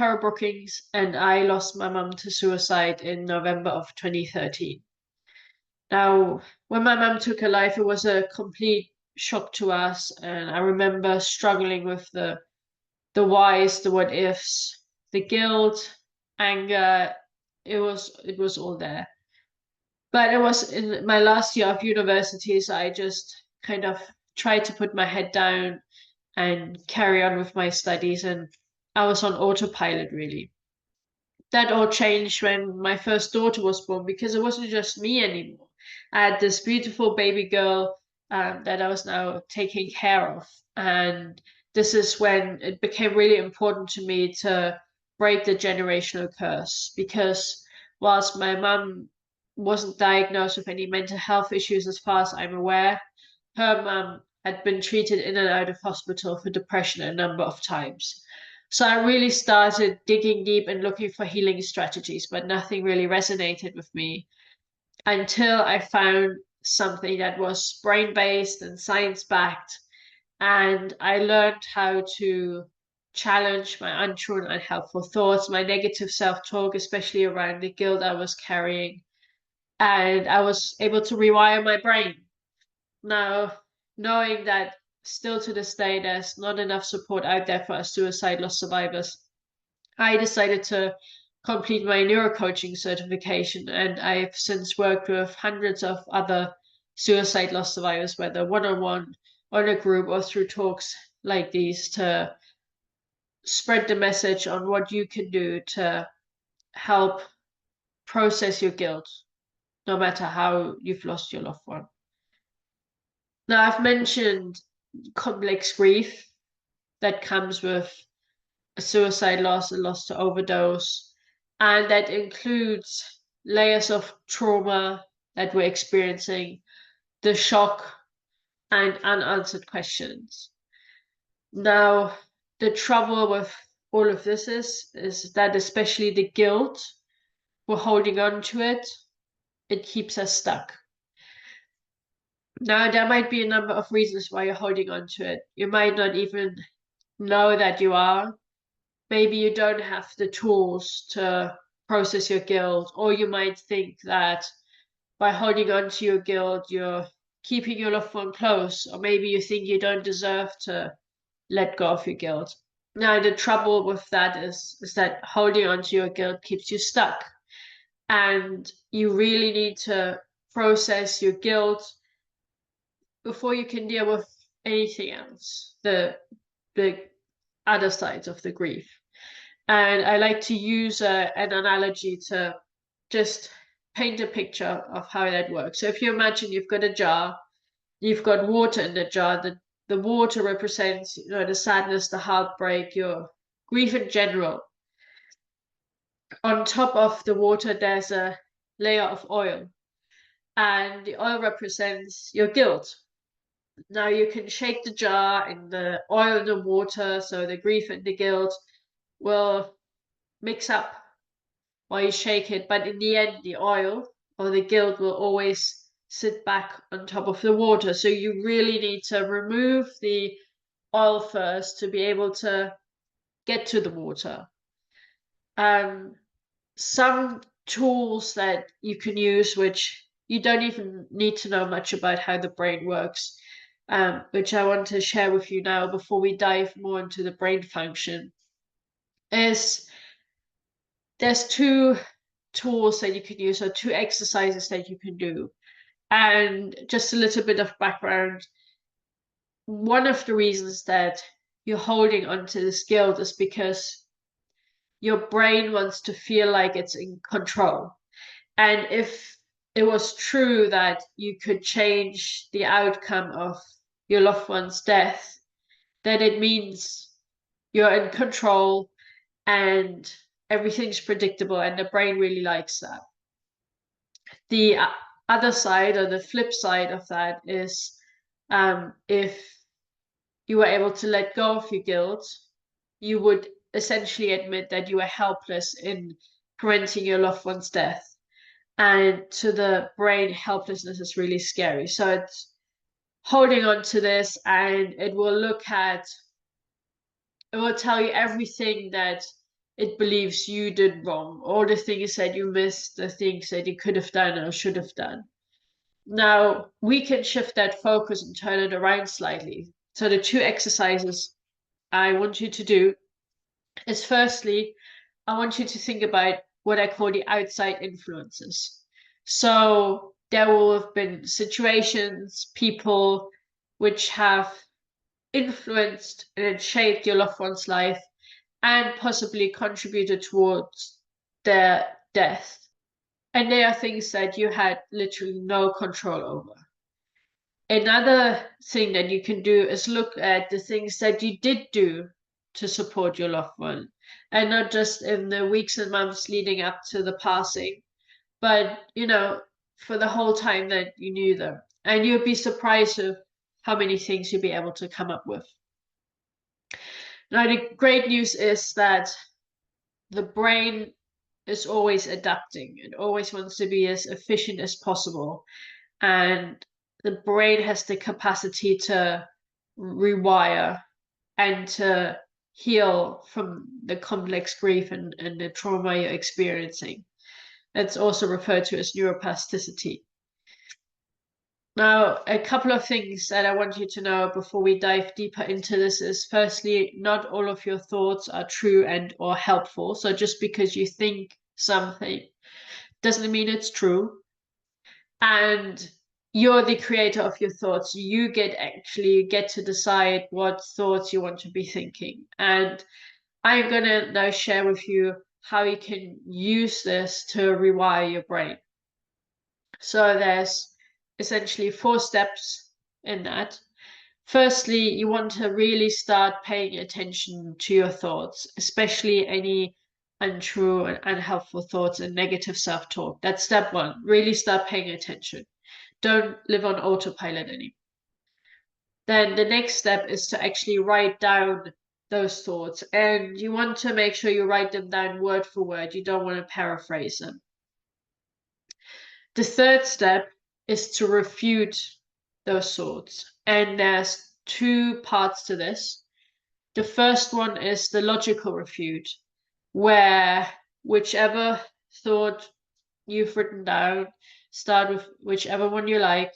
Caro Brookings, and I lost my mum to suicide in November of 2013. Now, when my mum took her life, it was a complete shock to us, and I remember struggling with the whys, the what ifs, the guilt, anger. It was all there. But it was in my last year of university, so I just kind of tried to put my head down and carry on with my studies, and I was on autopilot really. That all changed when my first daughter was born because it wasn't just me anymore. I had this beautiful baby girl that I was now taking care of. And this is when it became really important to me to break the generational curse because whilst my mum wasn't diagnosed with any mental health issues as far as I'm aware, her mum had been treated in and out of hospital for depression a number of times. So I really started digging deep and looking for healing strategies, but nothing really resonated with me until I found something that was brain-based and science-backed. And I learned how to challenge my untrue and unhelpful thoughts, my negative self-talk, especially around the guilt I was carrying. And I was able to rewire my brain. Now, knowing that still to this day, there's not enough support out there for us suicide loss survivors, I decided to complete my neurocoaching certification, and I've since worked with hundreds of other suicide loss survivors, whether one-on-one, on a group, or through talks like these to spread the message on what you can do to help process your guilt, no matter how you've lost your loved one. Now, I've mentioned complex grief that comes with a suicide loss, a loss to overdose, and that includes layers of trauma that we're experiencing, the shock, and unanswered questions. Now, the trouble with all of this is that especially the guilt, we're holding on to it, it keeps us stuck. Now, there might be a number of reasons why you're holding on to it. You might not even know that you are. Maybe you don't have the tools to process your guilt, or you might think that by holding on to your guilt, you're keeping your loved one close, or maybe you think you don't deserve to let go of your guilt. Now, the trouble with that is that holding on to your guilt keeps you stuck, and you really need to process your guilt before you can deal with anything else, the other sides of the grief. And I like to use an analogy to just paint a picture of how that works. So if you imagine you've got a jar, you've got water in the jar, the water represents, the sadness, the heartbreak, your grief in general. On top of the water, there's a layer of oil, and the oil represents your guilt. Now you can shake the jar and the oil and the water, so the grief and the guilt will mix up while you shake it, but in the end, the oil or the guilt will always sit back on top of the water. So you really need to remove the oil first to be able to get to the water. Some tools that you can use, which you don't even need to know much about how the brain works, which I want to share with you now before we dive more into the brain function, is there's two tools that you can use, or two exercises that you can do. And just a little bit of background. One of the reasons that you're holding onto this guilt is because your brain wants to feel like it's in control. And if it was true that you could change the outcome of your loved one's death, then it means you're in control and everything's predictable, and the brain really likes that. The other side, or the flip side of that, is if you were able to let go of your guilt, you would essentially admit that you were helpless in preventing your loved one's death. And to the brain, helplessness is really scary. So it's holding on to this, and it will tell you everything that it believes you did wrong, all the things that you missed, the things that you could have done or should have done. Now, we can shift that focus and turn it around slightly. So the two exercises I want you to do is, firstly, I want you to think about what I call the outside influences. So there will have been situations, people which have influenced and shaped your loved one's life and possibly contributed towards their death. And they are things that you had literally no control over. Another thing that you can do is look at the things that you did do to support your loved one, and not just in the weeks and months leading up to the passing, but for the whole time that you knew them. And you'd be surprised of how many things you'd be able to come up with. Now, the great news is that the brain is always adapting. It always wants to be as efficient as possible. And the brain has the capacity to rewire and to heal from the complex grief and the trauma you're experiencing. It's also referred to as neuroplasticity. Now, a couple of things that I want you to know before we dive deeper into this is, firstly, not all of your thoughts are true and or helpful. So just because you think something doesn't mean it's true. And you're the creator of your thoughts. You get to decide what thoughts you want to be thinking. And I'm gonna now share with you how you can use this to rewire your brain. So there's essentially 4 steps in that. Firstly, you want to really start paying attention to your thoughts, especially any untrue and unhelpful thoughts and negative self-talk. That's step 1. Really start paying attention. Don't live on autopilot anymore. Then the next step is to actually write down those thoughts. And you want to make sure you write them down word for word. You don't want to paraphrase them. The third step is to refute those thoughts. And there's 2 parts to this. The first one is the logical refute, where whichever thought you've written down, start with whichever one you like,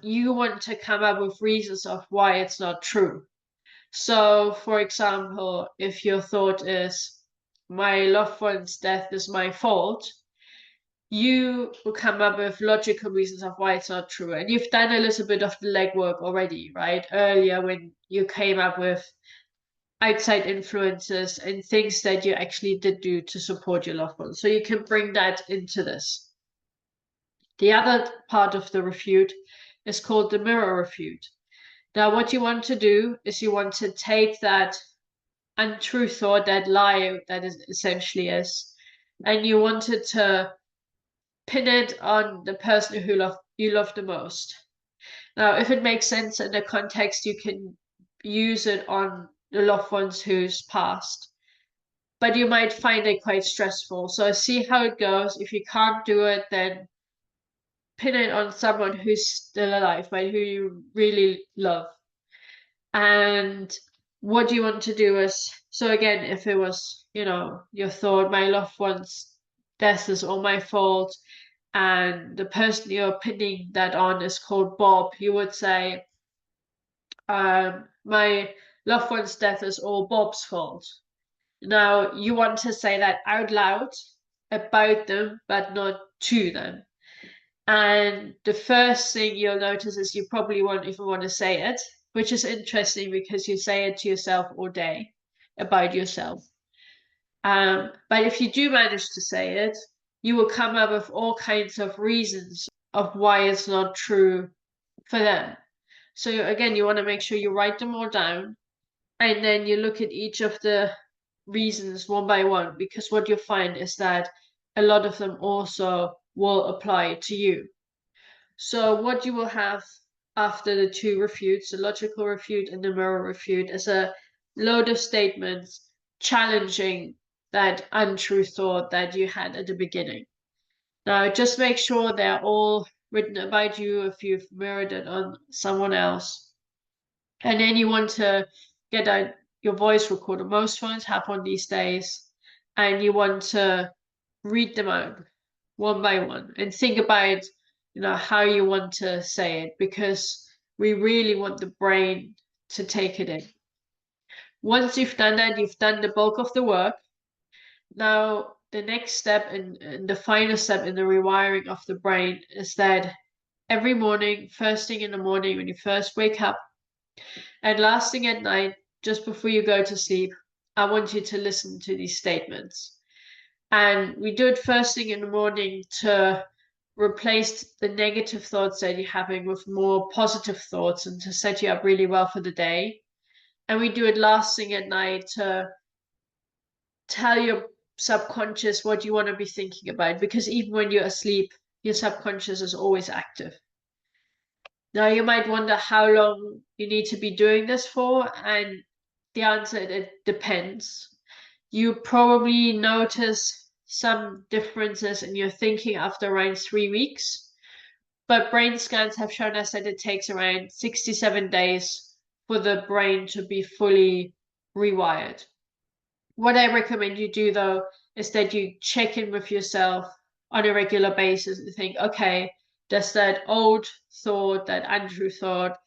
you want to come up with reasons of why it's not true. So, for example, if your thought is, my loved one's death is my fault, you will come up with logical reasons of why it's not true. And you've done a little bit of the legwork already, right? Earlier, when you came up with outside influences and things that you actually did do to support your loved one. So you can bring that into this. The other part of the refute is called the mirror refute. Now, what you want to do is you want to take that untrue thought, that lie that it essentially is, and you wanted to pin it on the person you love the most. Now, if it makes sense in the context, you can use it on the loved ones who's passed. But you might find it quite stressful. So see how it goes. If you can't do it, then pin it on someone who's still alive, right? Who you really love. And what you want to do is, so again, if it was, your thought, my loved one's death is all my fault, and the person you're pinning that on is called Bob, you would say, my loved one's death is all Bob's fault. Now, you want to say that out loud about them, but not to them. And the first thing you'll notice is you probably won't even want to say it, which is interesting because you say it to yourself all day about yourself. But if you do manage to say it, you will come up with all kinds of reasons of why it's not true for them. So again, you want to make sure you write them all down, and then you look at each of the reasons one by one, because what you'll find is that a lot of them also will apply to you. So what you will have after the 2 refutes, the logical refute and the mirror refute, is a load of statements challenging that untrue thought that you had at the beginning. Now, just make sure they're all written about you if you've mirrored it on someone else. And then you want to get out your voice recorder. Most phones have one these days. and you want to read them out one by one and think about, how you want to say it, because we really want the brain to take it in. Once you've done that, you've done the bulk of the work. Now, the next step and the final step in the rewiring of the brain is that every morning, first thing in the morning when you first wake up, and last thing at night, just before you go to sleep, I want you to listen to these statements. And we do it first thing in the morning to replace the negative thoughts that you're having with more positive thoughts and to set you up really well for the day. And we do it last thing at night to tell your subconscious what you want to be thinking about, because even when you're asleep, your subconscious is always active. Now, you might wonder how long you need to be doing this for, and the answer, it depends. You probably notice some differences in your thinking after around 3 weeks, but brain scans have shown us that it takes around 67 days for the brain to be fully rewired. What I recommend you do, though, is that you check in with yourself on a regular basis and think, okay, does that old thought, that untrue thought,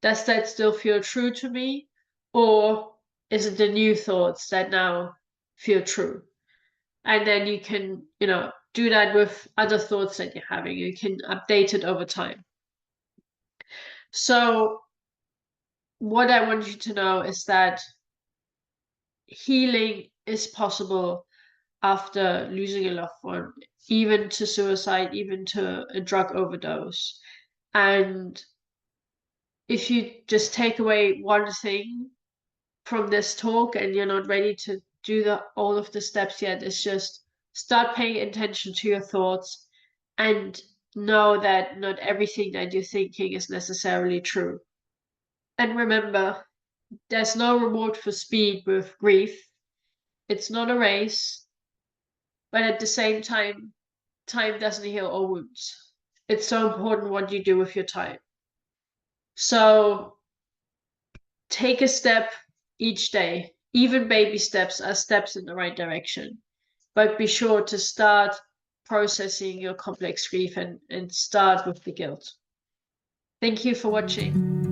does that still feel true to me? Or is it the new thoughts that now feel true? And then you can, do that with other thoughts that you're having. You can update it over time. So what I want you to know is that healing is possible after losing a loved one, even to suicide, even to a drug overdose. And if you just take away one thing from this talk and you're not ready to do all of the steps yet, it's just start paying attention to your thoughts and know that not everything that you're thinking is necessarily true. And remember, there's no reward for speed with grief. It's not a race, but at the same time, time doesn't heal all wounds. It's so important what you do with your time. So take a step each day. Even baby steps are steps in the right direction. But be sure to start processing your complex grief and start with the guilt. Thank you for watching.